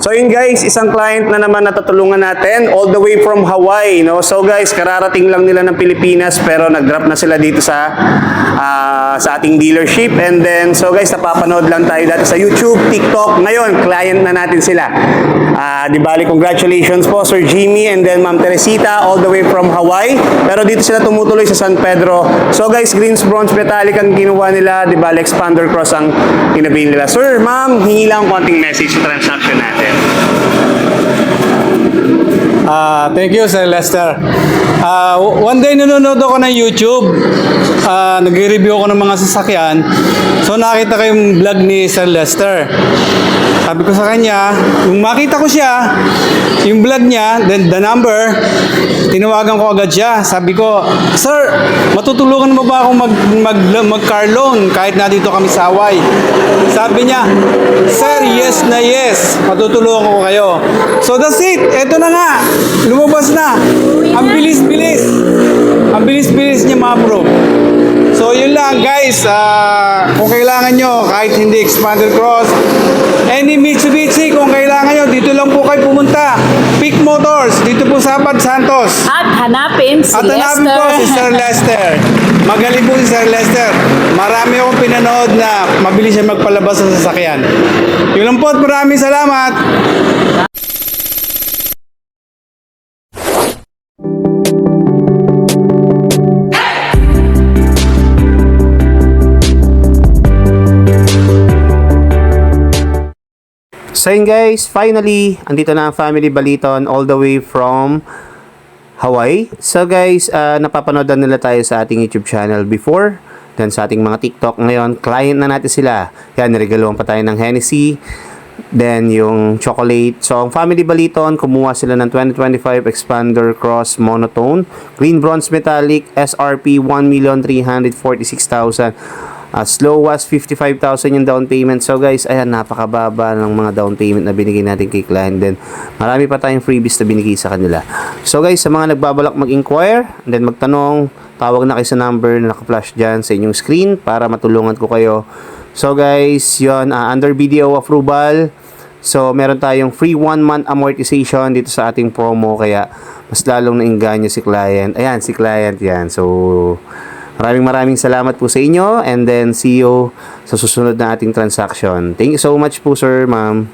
So yun guys, isang client na naman natutulungan natin all the way from Hawaii, no? So guys, kararating lang nila ng Pilipinas pero nag-drop na sila dito sa ating dealership. And then, so guys, napapanood lang tayo dati sa YouTube, TikTok. Ngayon, client na natin sila. Di bali, congratulations po Sir Jimmy and then Ma'am Teresita all the way from Hawaii. Pero dito sila tumutuloy sa San Pedro. So guys, greens, bronze, metallic ang kinuha nila. Di bali, expander cross ang kinabili nila. Sir, ma'am, hingi lang konting message sa transaction natin. Thank you, Sir Lester. One day nanonood ako ng YouTube. Nag-review ako ng mga sasakyan. So nakita ko yung vlog ni Sir Lester. Sabi ko sa kanya, nung makita ko siya, yung vlog niya, then the number, tinawagan ko agad siya. Sabi ko, Sir, matutulungan mo ba akong mag-car loan kahit na dito kami sa Hawaii? Sabi niya, Sir, yes na yes. Matutulungan ko kayo. So that's it. Eto na nga. Lumabas na. Ang bilis-bilis. Ang bilis-bilis niya ma-approve. So yun lang guys, kung kailangan nyo, kahit hindi expander cross, any Mitsubishi, kung kailangan nyo, dito lang po kayo pumunta. Peak Motors, dito po sa Abad Santos. At hanapin si Lester. At hanapin po si Sir Lester. Magaling po si Sir Lester. Marami akong pinanood na mabilis siya magpalabas sa sasakyan. Yun lang po at maraming salamat. So yun guys, finally, andito na ang Family Baliton all the way from Hawaii. So guys, napapanood nila tayo sa ating YouTube channel before. Then sa ating mga TikTok ngayon, client na natin sila. Yan, niregaluhan pa tayo ng Hennessy. Then yung chocolate. So ang Family Baliton, kumuha sila ng 2025 Expander Cross Monotone. Green Bronze Metallic, SRP 1,346,000. As low as 55,000 yung down payment. So guys, ayan, napakababa ng mga down payment na binigay natin kay client. Then marami pa tayong freebies na binigay sa kanila. So guys, sa mga nagbabalak mag-inquire, then magtanong, tawag na kayo sa number na naka-flash dyan sa inyong screen para matulungan ko kayo. So guys, yun, under video approval. So meron tayong free 1-month amortization dito sa ating promo. Kaya mas lalong nainganyo si client. Ayan, si client yan. So maraming salamat po sa inyo and then see you sa susunod na ating transaction. Thank you so much po sir, ma'am.